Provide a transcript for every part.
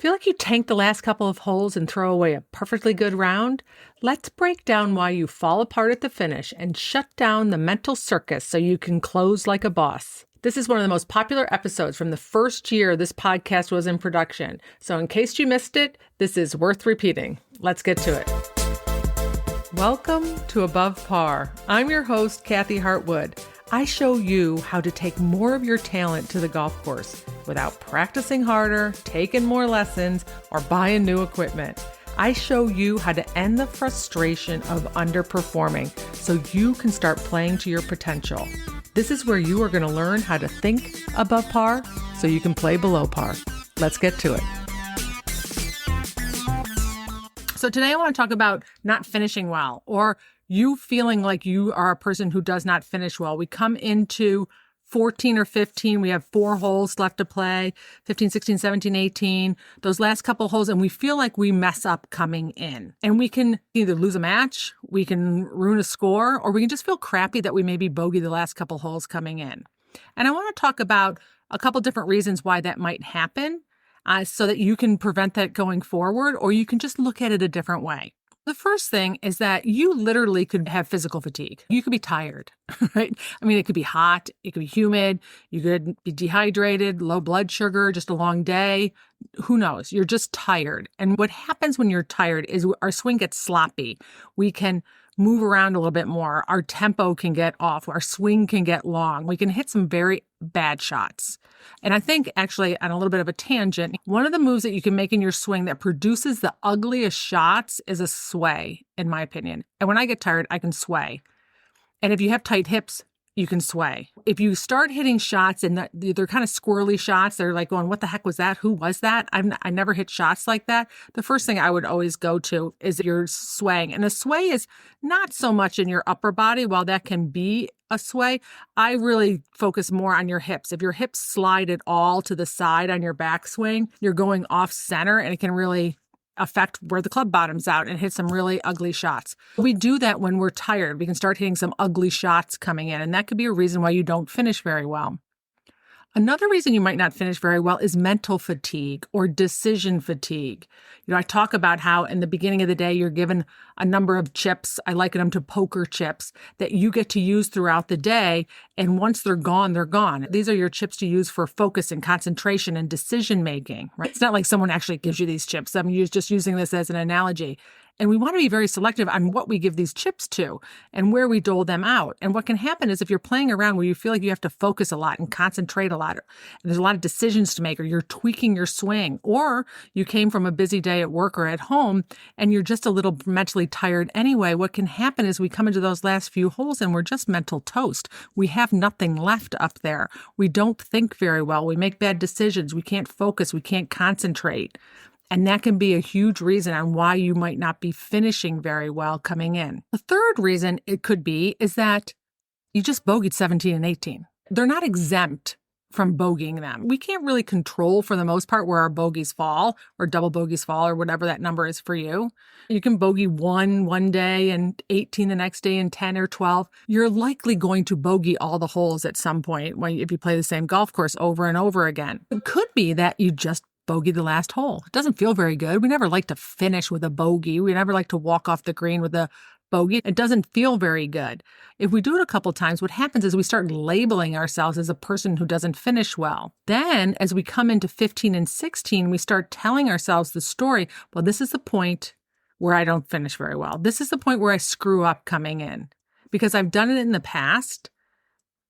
Feel like you tanked the last couple of holes and throw away a perfectly good round? Let's break down why you fall apart at the finish and shut down the mental circus so you can close like a boss. This is one of the most popular episodes from the first year this podcast was in production. So in case you missed it, this is worth repeating. Let's get to it. Welcome to Above Par. I'm your host, Kathy Hartwood. I show you how to take more of your talent to the golf course without practicing harder, taking more lessons, or buying new equipment. I show you how to end the frustration of underperforming so you can start playing to your potential. This is where you are going to learn how to think above par so you can play below par. Let's get to it. So today I want to talk about not finishing well, or you feeling like you are a person who does not finish well. We come into 14 or 15, we have 4 holes left to play, 15, 16, 17, 18, those last couple holes, and we feel like we mess up coming in. And we can either lose a match, we can ruin a score, or we can just feel crappy that we maybe bogey the last couple holes coming in. And I want to talk about a couple different reasons why that might happen, so that you can prevent that going forward, or you can just look at it a different way. The first thing is that you literally could have physical fatigue. You could be tired, right? I mean, it could be hot, it could be humid, you could be dehydrated, low blood sugar, just a long day. Who knows? You're just tired. And what happens when you're tired is our swing gets sloppy. We can move around a little bit more. Our tempo can get off. Our swing can get long. We can hit some very bad shots. And I think actually on a little bit of a tangent, one of the moves that you can make in your swing that produces the ugliest shots is a sway, in my opinion. And when I get tired, I can sway. And if you have tight hips, you can sway. If you start hitting shots and they're kind of squirrely shots, they're like going, what the heck was that? Who was that? I never hit shots like that. The first thing I would always go to is your swaying. And a sway is not so much in your upper body. While that can be a sway, I really focus more on your hips. If your hips slide at all to the side on your backswing, you're going off center and it can really affect where the club bottoms out and hit some really ugly shots. We do that when we're tired. We can start hitting some ugly shots coming in, and that could be a reason why you don't finish very well. Another reason you might not finish very well is mental fatigue or decision fatigue. I talk about how in the beginning of the day, you're given a number of chips. I liken them to poker chips that you get to use throughout the day. And once they're gone, they're gone. These are your chips to use for focus and concentration and decision making, right? It's not like someone actually gives you these chips. I'm just using this as an analogy. And we want to be very selective on what we give these chips to and where we dole them out. And what can happen is if you're playing around where you feel like you have to focus a lot and concentrate a lot, and there's a lot of decisions to make, or you're tweaking your swing, or you came from a busy day at work or at home and you're just a little mentally tired anyway, what can happen is we come into those last few holes and we're just mental toast. We have nothing left up there. We don't think very well. We make bad decisions. We can't focus. We can't concentrate. And that can be a huge reason on why you might not be finishing very well coming in. The third reason it could be is that you just bogeyed 17 and 18. They're not exempt from bogeying them. We can't really control for the most part where our bogeys fall or double bogeys fall or whatever that number is for you. You can bogey one day and 18 the next day and 10 or 12. You're likely going to bogey all the holes at some point if you play the same golf course over and over again. It could be that you just bogey the last hole. It doesn't feel very good. We never like to finish with a bogey. We never like to walk off the green with a bogey. It doesn't feel very good. If we do it a couple times, what happens is we start labeling ourselves as a person who doesn't finish well. Then as we come into 15 and 16, we start telling ourselves the story, well, this is the point where I don't finish very well. This is the point where I screw up coming in because I've done it in the past.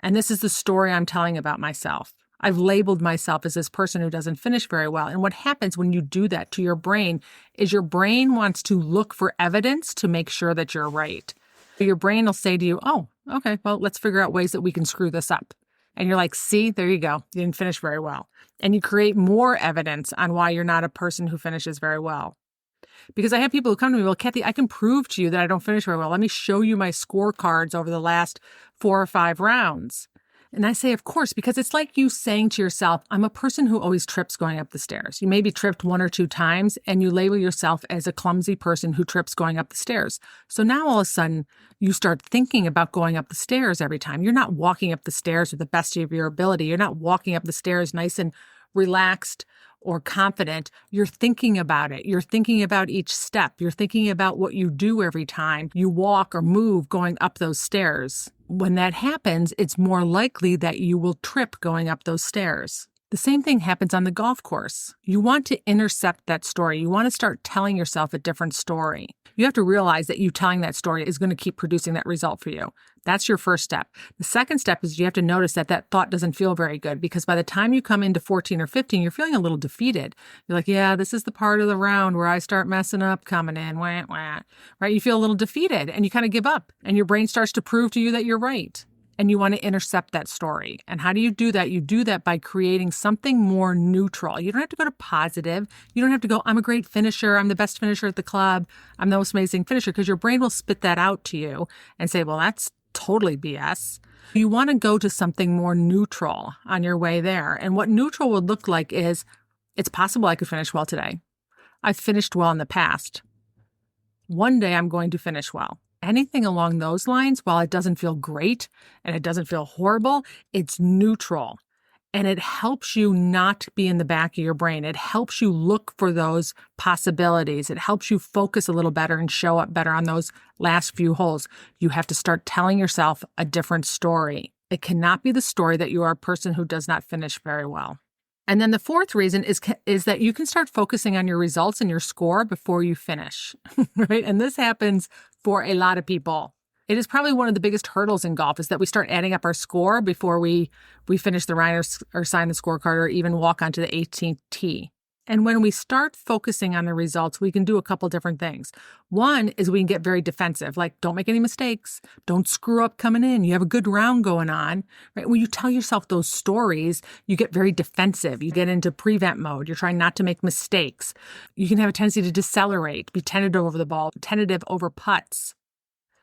And this is the story I'm telling about myself. I've labeled myself as this person who doesn't finish very well. And what happens when you do that to your brain is your brain wants to look for evidence to make sure that you're right. Your brain will say to you, oh, okay, well, let's figure out ways that we can screw this up. And you're like, see, there you go. You didn't finish very well. And you create more evidence on why you're not a person who finishes very well. Because I have people who come to me, well, Kathy, I can prove to you that I don't finish very well. Let me show you my scorecards over the last 4 or 5 rounds. And I say, of course, because it's like you saying to yourself, I'm a person who always trips going up the stairs. You maybe tripped 1 or 2 times and you label yourself as a clumsy person who trips going up the stairs. So now all of a sudden you start thinking about going up the stairs every time. You're not walking up the stairs with the best of your ability. You're not walking up the stairs nice and relaxed or confident, you're thinking about it. You're thinking about each step. You're thinking about what you do every time you walk or move going up those stairs. When that happens, it's more likely that you will trip going up those stairs. The same thing happens on the golf course. You want to intercept that story. You want to start telling yourself a different story. You have to realize that you telling that story is going to keep producing that result for you. That's your first step. The second step is you have to notice that that thought doesn't feel very good, because by the time you come into 14 or 15, you're feeling a little defeated. You're like, yeah, this is the part of the round where I start messing up coming in, wah, wah. Right? You feel a little defeated and you kind of give up, and your brain starts to prove to you that you're right. And you want to intercept that story. And how do you do that? You do that by creating something more neutral. You don't have to go to positive. You don't have to go, I'm a great finisher. I'm the best finisher at the club. I'm the most amazing finisher, because your brain will spit that out to you and say, well, that's totally BS. You want to go to something more neutral on your way there. And what neutral would look like is, it's possible I could finish well today. I've finished well in the past. One day I'm going to finish well. Anything along those lines, while it doesn't feel great and it doesn't feel horrible, it's neutral. And it helps you not be in the back of your brain. It helps you look for those possibilities. It helps you focus a little better and show up better on those last few holes. You have to start telling yourself a different story. It cannot be the story that you are a person who does not finish very well. And then the fourth reason is that you can start focusing on your results and your score before you finish, right? And this happens for a lot of people. It is probably one of the biggest hurdles in golf, is that we start adding up our score before we finish the round or sign the scorecard or even walk onto the 18th tee. And when we start focusing on the results, we can do a couple different things. One is we can get very defensive, like don't make any mistakes. Don't screw up coming in. You have a good round going on, right? When you tell yourself those stories, you get very defensive. You get into prevent mode. You're trying not to make mistakes. You can have a tendency to decelerate, be tentative over the ball, tentative over putts.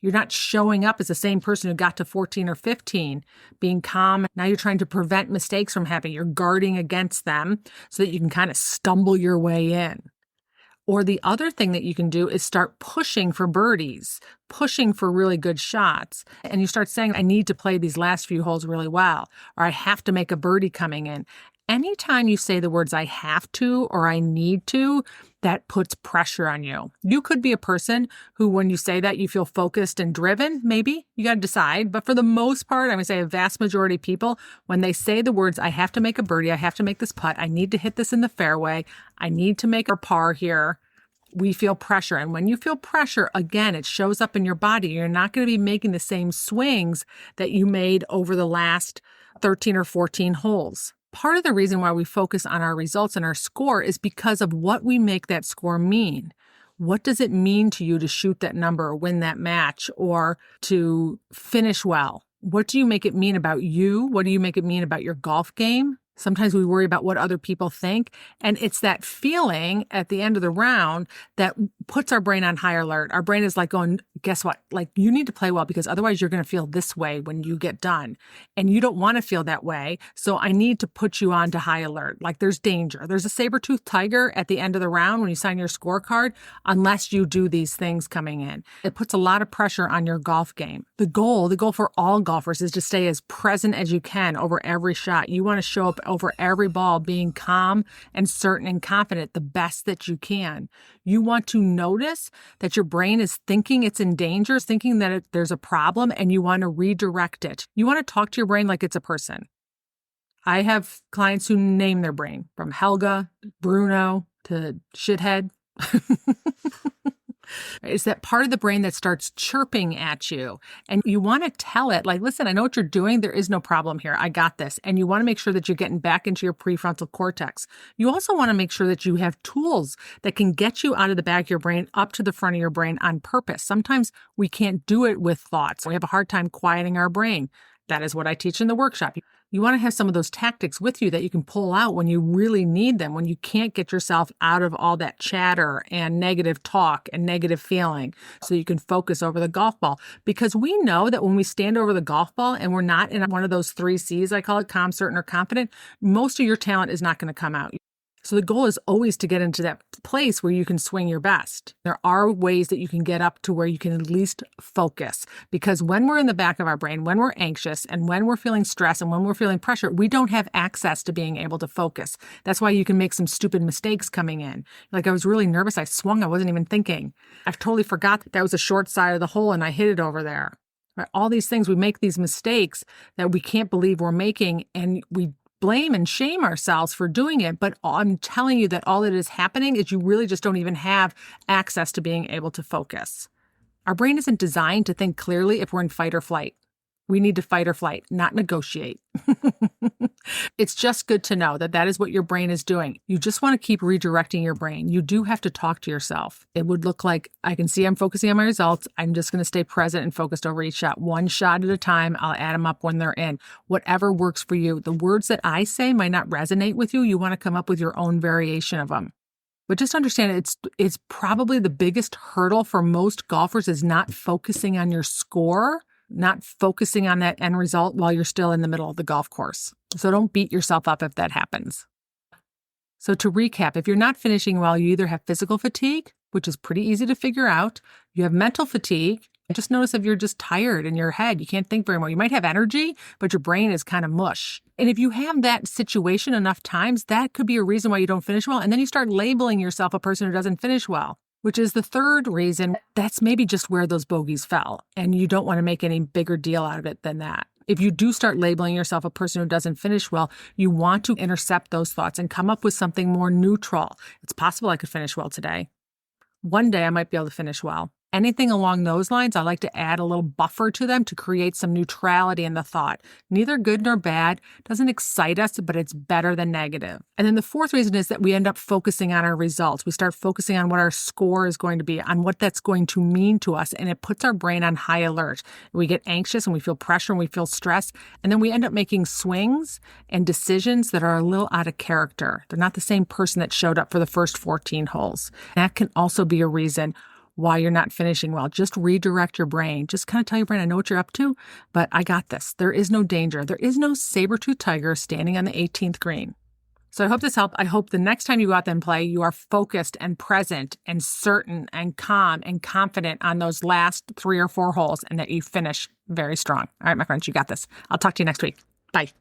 You're not showing up as the same person who got to 14 or 15, being calm. Now you're trying to prevent mistakes from happening. You're guarding against them so that you can kind of stumble your way in. Or the other thing that you can do is start pushing for birdies, pushing for really good shots. And you start saying, I need to play these last few holes really well, or I have to make a birdie coming in. Anytime you say the words I have to or I need to, that puts pressure on you. You could be a person who, when you say that, you feel focused and driven. Maybe you got to decide. But for the most part, I'm going to say a vast majority of people, when they say the words, I have to make a birdie, I have to make this putt, I need to hit this in the fairway, I need to make a par here, we feel pressure. And when you feel pressure, again, it shows up in your body. You're not going to be making the same swings that you made over the last 13 or 14 holes. Part of the reason why we focus on our results and our score is because of what we make that score mean. What does it mean to you to shoot that number or win that match or to finish well? What do you make it mean about you? What do you make it mean about your golf game? Sometimes we worry about what other people think. And it's that feeling at the end of the round that puts our brain on high alert. Our brain is like going, guess what? Like, you need to play well, because otherwise you're going to feel this way when you get done. And you don't want to feel that way. So I need to put you on to high alert. Like, there's danger. There's a saber-toothed tiger at the end of the round when you sign your scorecard, unless you do these things coming in. It puts a lot of pressure on your golf game. The goal for all golfers is to stay as present as you can over every shot. You want to show up over every ball being calm and certain and confident, the best that you can. You want to notice that your brain is thinking it's in danger, thinking that there's a problem, and you want to redirect it. You want to talk to your brain like it's a person. I have clients who name their brain, from Helga, Bruno, to shithead. It's that part of the brain that starts chirping at you. And you want to tell it, like, listen, I know what you're doing. There is no problem here. I got this. And you want to make sure that you're getting back into your prefrontal cortex. You also want to make sure that you have tools that can get you out of the back of your brain up to the front of your brain on purpose. Sometimes we can't do it with thoughts. We have a hard time quieting our brain. That is what I teach in the workshop. You want to have some of those tactics with you that you can pull out when you really need them, when you can't get yourself out of all that chatter and negative talk and negative feeling, so you can focus over the golf ball. Because we know that when we stand over the golf ball and we're not in one of those 3 C's, I call it, calm, certain, or confident, most of your talent is not going to come out. So the goal is always to get into that place where you can swing your best. There are ways that you can get up to where you can at least focus, because when we're in the back of our brain, when we're anxious and when we're feeling stress and when we're feeling pressure, we don't have access to being able to focus. That's why you can make some stupid mistakes coming in. Like, I was really nervous. I swung. I wasn't even thinking. I've totally forgot that was a short side of the hole and I hit it over there. Right? All these things, we make these mistakes that we can't believe we're making, and we blame and shame ourselves for doing it. But I'm telling you that all that is happening is you really just don't even have access to being able to focus. Our brain isn't designed to think clearly if we're in fight or flight. We need to fight or flight, not negotiate. It's just good to know that that is what your brain is doing. You just want to keep redirecting your brain. You do have to talk to yourself. It would look like, I can see I'm focusing on my results. I'm just going to stay present and focused over each shot. One shot at a time. I'll add them up when they're in. Whatever works for you. The words that I say might not resonate with you. You want to come up with your own variation of them. But just understand it's probably the biggest hurdle for most golfers is not focusing on your score, not focusing on that end result while you're still in the middle of the golf course. So don't beat yourself up if that happens. So to recap, if you're not finishing well, you either have physical fatigue, which is pretty easy to figure out. You have mental fatigue. Just notice if you're just tired in your head, you can't think very well. You might have energy, but your brain is kind of mush. And if you have that situation enough times, that could be a reason why you don't finish well. And then you start labeling yourself a person who doesn't finish well, which is the third reason. That's maybe just where those bogeys fell. And you don't want to make any bigger deal out of it than that. If you do start labeling yourself a person who doesn't finish well, you want to intercept those thoughts and come up with something more neutral. It's possible I could finish well today. One day I might be able to finish well. Anything along those lines, I like to add a little buffer to them to create some neutrality in the thought. Neither good nor bad, doesn't excite us, but it's better than negative. And then the fourth reason is that we end up focusing on our results. We start focusing on what our score is going to be, on what that's going to mean to us, and it puts our brain on high alert. We get anxious and we feel pressure and we feel stress, and then we end up making swings and decisions that are a little out of character. They're not the same person that showed up for the first 14 holes. That can also be a reason why you're not finishing well. Just redirect your brain. Just kind of tell your brain, I know what you're up to, but I got this. There is no danger. There is no saber-toothed tiger standing on the 18th green. So I hope this helped. I hope the next time you go out there and play, you are focused and present and certain and calm and confident on those last 3 or 4 holes and that you finish very strong. All right, my friends, you got this. I'll talk to you next week. Bye.